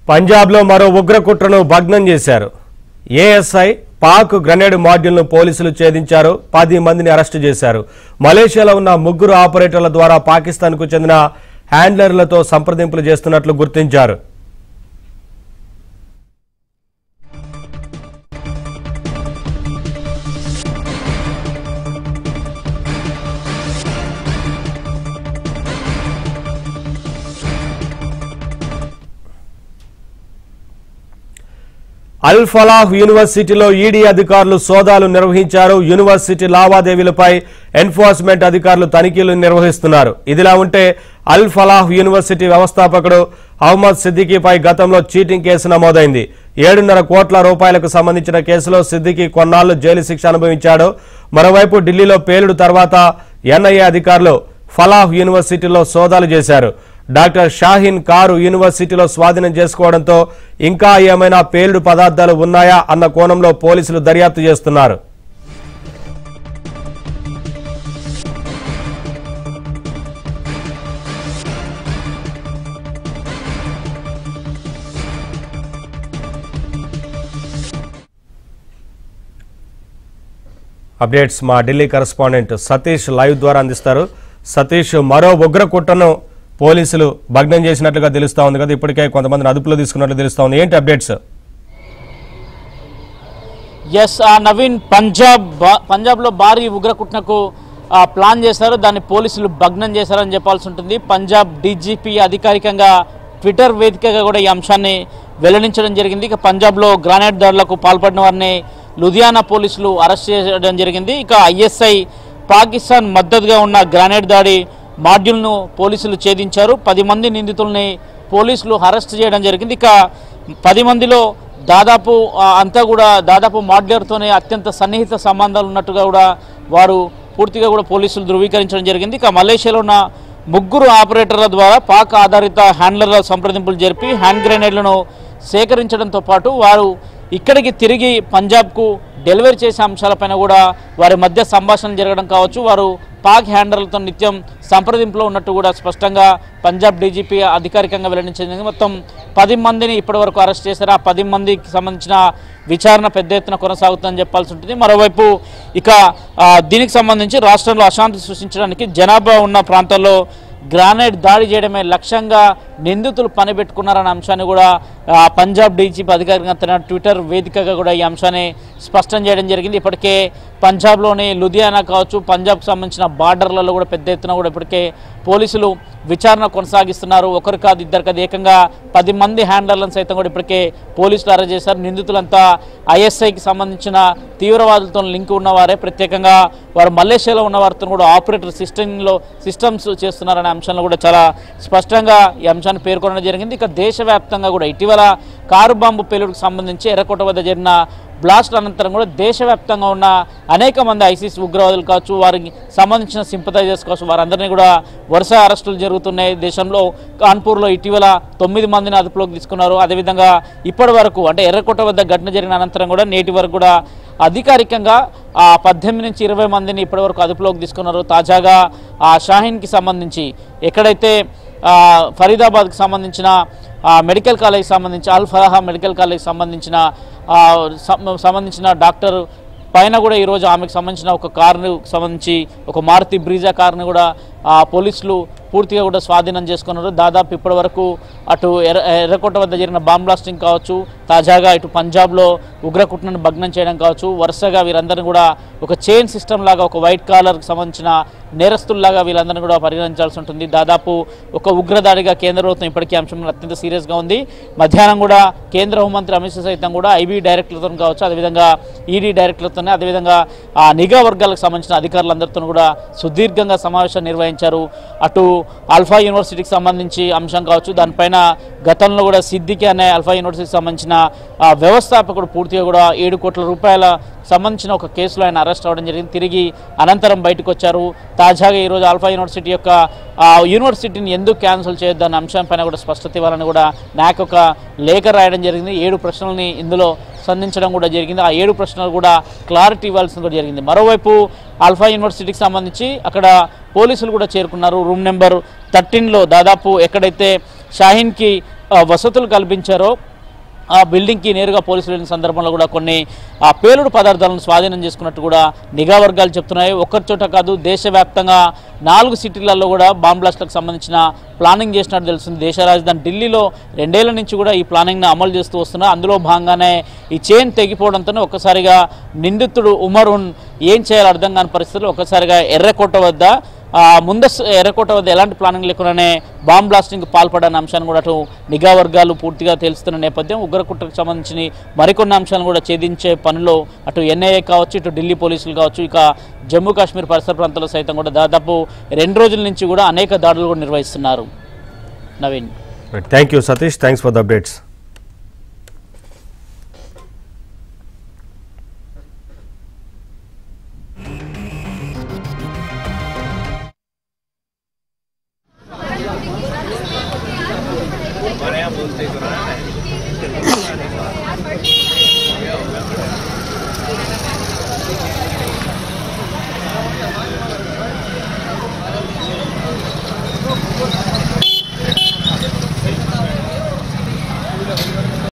పంజాబ్లో మరో ఉగ్ర కుట్రను భగ్నం చేశారు. ఏఎస్ఐ పాక్ గ్రెనేడ్ మాడ్యూల్ను పోలీసులు ఛేదించారు. 10 మందిని అరెస్టు చేశారు. మలేషియాలో ఉన్న 3 ఆపరేటర్ల ద్వారా పాకిస్తాన్కు చెందిన హ్యాండ్లర్లతో సంప్రదింపులు చేస్తున్నట్లు గుర్తించారు. అల్ ఫలాహ్ యూనివర్సిటీలో ఈడీ అధికారులు సోదాలు నిర్వహించారు. యూనివర్సిటీ లావాదేవీలపై ఎన్ఫోర్స్మెంట్ అధికారులు తనిఖీలు నిర్వహిస్తున్నారు. ఇదిలా ఉంటే అల్ ఫలాహ్ యూనివర్సిటీ వ్యవస్థాపకుడు అహ్మద్ సిద్దికీపై గతంలో చీటింగ్ కేసు నమోదైంది. 7.5 కోట్ల రూపాయలకు సంబంధించిన కేసులో సిద్దికీ కొన్నాళ్లు జైలు శిక్ష అనుభవించాడు. మరోవైపు ఢిల్లీలో పేలుడు తర్వాత ఎన్ఐఏ అధికారులు ఫలాహ్ యూనివర్సిటీలో సోదాలు చేశారు. డాక్టర్ షాహీన్ కారు యూనివర్సిటీలో స్వాధీనం చేసుకోవడంతో ఇంకా ఏమైనా పేలుడు పదార్థాలు ఉన్నాయా అన్న కోణంలో పోలీసులు దర్యాప్తు చేస్తున్నారు. అప్డేట్స్ మా ఢిల్లీ కరెస్పాండెంట్ సతీష్ లైవ్ ద్వారా అందిస్తారు. సతీష్, మరో ఉగ్ర కుట్రను పోలీసులు భగ్నం చేసినట్లుగా తెలుస్తా ఉంది కదా, ఇప్పటికే కొంతమందిని అదుపులో తీసుకున్నట్లు తెలుస్తా ఉంది. ఏంటి అప్డేట్స్? ఎస్ నవీన్, పంజాబ్లో భారీ ఉగ్ర కుట్రకు ప్లాన్ చేశారు. దాన్ని పోలీసులు భగ్నం చేశారని చెప్పాల్సి ఉంటుంది. పంజాబ్ డీజీపీ అధికారికంగా ట్విట్టర్ వేదికగా కూడా ఈ అంశాన్ని వెల్లడించడం జరిగింది. ఇక పంజాబ్లో గ్రానైట్ దాడులకు పాల్పడిన వారిని లుధియానా పోలీసులు అరెస్ట్ చేయడం జరిగింది. ఇక ఐఎస్ఐ పాకిస్తాన్ మద్దతుగా ఉన్న గ్రానైట్ దాడి మాడ్యూల్ను పోలీసులు ఛేదించారు. 10 మంది నిందితుల్ని పోలీసులు అరెస్ట్ చేయడం జరిగింది. ఇక 10 మందిలో దాదాపు మాడ్యూలర్తోనే అత్యంత సన్నిహిత సంబంధాలు ఉన్నట్టుగా కూడా వారు పూర్తిగా కూడా పోలీసులు ధృవీకరించడం జరిగింది. ఇక మలేషియాలో ఉన్న 3 ఆపరేటర్ల ద్వారా పాక్ ఆధారిత హ్యాండ్లర్ల సంప్రదింపులు జరిపి హ్యాండ్ గ్రెనేడ్లను సేకరించడంతో పాటు వారు ఇక్కడికి తిరిగి పంజాబ్కు డెలివరీ చేసే అంశాలపైన కూడా వారి మధ్య సంభాషణ జరగడం కావచ్చు, వారు పాక్ హ్యాండర్లతో నిత్యం సంప్రదింపులో ఉన్నట్టు కూడా స్పష్టంగా పంజాబ్ డీజీపీ అధికారికంగా వెల్లడించింది. మొత్తం 10 మందిని ఇప్పటివరకు అరెస్ట్ చేశారు. ఆ 10 మందికి సంబంధించిన విచారణ పెద్ద ఎత్తున కొనసాగుతుందని చెప్పాల్సి ఉంటుంది. మరోవైపు ఇక దీనికి సంబంధించి రాష్ట్రంలో అశాంతి సృష్టించడానికి జనాభా ఉన్న ప్రాంతాల్లో గ్రానైట్ దాడి చేయడమే లక్ష్యంగా నిందితులు పనిపెట్టుకున్నారన్న అంశాన్ని కూడా పంజాబ్ డీజీపీ అధికారికంగా తన ట్విట్టర్ వేదికగా కూడా ఈ అంశాన్ని స్పష్టం చేయడం జరిగింది. ఇప్పటికే పంజాబ్లోని లుధియానా కావచ్చు, పంజాబ్కు సంబంధించిన బార్డర్లలో కూడా పెద్ద ఎత్తున కూడా ఇప్పటికే పోలీసులు విచారణ కొనసాగిస్తున్నారు. ఒకరు కాదు, ఇద్దరు కాదు, ఏకంగా 10 మంది హ్యాండర్లను సైతం కూడా ఇప్పటికే పోలీసులు అరెస్ట్ చేశారు. నిందితులంతా ఐఎస్ఐకి సంబంధించిన తీవ్రవాదులతో లింక్ ఉన్నవారే. ప్రత్యేకంగా వారు మలేషియాలో ఉన్న వారితో కూడా ఆపరేటర్ సిస్టమ్స్ చేస్తున్నారనే అంశంలో కూడా చాలా స్పష్టంగా ఈ అంశాన్ని పేర్కొనడం జరిగింది. ఇక దేశవ్యాప్తంగా కూడా ఇటీవల కారు బాంబు పేలుడుకు సంబంధించి ఎర్రకోట వద్ద జరిగిన బ్లాస్ట్ అనంతరం కూడా దేశవ్యాప్తంగా ఉన్న అనేక మంది ఐసిస్ ఉగ్రవాదులు కావచ్చు, వారికి సంబంధించిన సింపథైజర్స్ కావచ్చు, వారందరినీ కూడా వరుస అరెస్టులు జరుగుతున్నాయి. దేశంలో కాన్పూర్లో ఇటీవల 9 మందిని అదుపులోకి తీసుకున్నారు. అదేవిధంగా ఇప్పటి వరకు అంటే ఎర్రకోట వద్ద ఘటన జరిగిన అనంతరం కూడా నేటి వరకు కూడా అధికారికంగా 18 నుంచి 20 మందిని ఇప్పటివరకు అదుపులోకి తీసుకున్నారు. తాజాగా షాహీన్కి సంబంధించి ఎక్కడైతే ఫరీదాబాద్కి సంబంధించిన మెడికల్ కాలేజ్కి సంబంధించి అల్ ఫలాహ్ మెడికల్ కాలేజ్కి సంబంధించిన డాక్టర్ పైన కూడా ఈరోజు ఆమెకు సంబంధించిన ఒక కారుకు సంబంధించి ఒక మారుతి బ్రీజా కారుని కూడా పోలీసులు పూర్తిగా కూడా స్వాధీనం చేసుకున్నారు. దాదాపు ఇప్పటి వరకు అటు ఎర్రకోట వద్ద జరిగిన బాంబ్ బ్లాస్టింగ్ కావచ్చు, తాజాగా ఇటు పంజాబ్లో ఉగ్రకుట్రను భగ్నం చేయడం కావచ్చు, వరుసగా వీరందరినీ కూడా ఒక చైన్ సిస్టమ్ లాగా ఒక వైట్ కాలర్కి సంబంధించిన నేరస్తుల్లాగా వీళ్ళందరినీ కూడా పరిగణించాల్సి ఉంటుంది. దాదాపు ఒక ఉగ్రదాడిగా కేంద్ర ప్రభుత్వం ఇప్పటికీ అంశం అత్యంత సీరియస్గా ఉంది. మధ్యాహ్నం కూడా కేంద్ర హోంమంత్రి అమిత్ షా సైతం కూడా ఐబీ డైరెక్టర్లతో కావచ్చు, అదేవిధంగా ఈడీ డైరెక్టర్లతోనే, అదేవిధంగా నిఘా వర్గాలకు సంబంధించిన అధికారులందరితో కూడా సుదీర్ఘంగా సమావేశం నిర్వహించారు. అటు అల్ఫా యూనివర్సిటీకి సంబంధించి అంశం కావచ్చు, దానిపైన గతంలో కూడా సిద్దికీ అనే అల్ఫా యూనివర్సిటీకి సంబంధించిన వ్యవస్థాపకుడు పూర్తిగా కూడా 7 కోట్ల రూపాయల సంబంధించిన ఒక కేసులో ఆయన అరెస్ట్ అవ్వడం జరిగింది. తిరిగి అనంతరం బయటకు వచ్చారు. తాజాగా ఈరోజు ఆల్ఫా యూనివర్సిటీ యొక్క యూనివర్సిటీని ఎందుకు క్యాన్సిల్ చేయొద్దన్న అంశంపైన కూడా స్పష్టత ఇవ్వాలని కూడా నాకు ఒక లేఖ రాయడం జరిగింది. 7 ప్రశ్నల్ని ఇందులో సంధించడం కూడా జరిగింది. ఆ 7 ప్రశ్నలు కూడా క్లారిటీ ఇవ్వాల్సింది కూడా జరిగింది. మరోవైపు ఆల్ఫా యూనివర్సిటీకి సంబంధించి అక్కడ పోలీసులు కూడా చేరుకున్నారు. రూమ్ నెంబర్ 13లో దాదాపు ఎక్కడైతే షాహీన్కి వసతులు కల్పించారో ఆ బిల్డింగ్కి నేరుగా పోలీసులు వెళ్ళిన సందర్భంలో కూడా కొన్ని పేలుడు పదార్థాలను స్వాధీనం చేసుకున్నట్టు కూడా నిఘా వర్గాలు చెప్తున్నాయి. ఒక్కరి చోట కాదు, దేశవ్యాప్తంగా 4 సిటీలలో కూడా బాంబ్ బ్లాస్ట్లకు సంబంధించిన ప్లానింగ్ చేసినట్టు తెలుస్తుంది. దేశ రాజధాని ఢిల్లీలో 2 ఏళ్ల నుంచి కూడా ఈ ప్లానింగ్ను అమలు చేస్తూ వస్తున్నారు. అందులో భాగంగానే ఈ చైన్ తెగిపోవడంతో ఒక్కసారిగా నిందితుడు ఉమరున్ ఏం చేయాలో అర్థం కాని పరిస్థితుల్లో ఒక్కసారిగా ఎర్రకోట వద్ద ఎలాంటి ప్లానింగ్ లేకుండానే బాంబ్ బ్లాస్టింగ్ పాల్పడని అంశాన్ని కూడా అటు నిఘా వర్గాలు పూర్తిగా తెలుస్తున్న నేపథ్యం ఉగ్రకుట్రకు సంబంధించిన మరికొన్ని అంశాలను కూడా ఛేదించే పనిలో అటు ఎన్ఐఏ కావచ్చు, ఇటు ఢిల్లీ పోలీసులు కావచ్చు, ఇక జమ్మూ కాశ్మీర్ పరిసర ప్రాంతాల్లో సైతం కూడా దాదాపు 2 రోజుల నుంచి కూడా అనేక దాడులు కూడా నిర్వహిస్తున్నారు. Naveen, thank you Satish, thanks for the updates. बोलते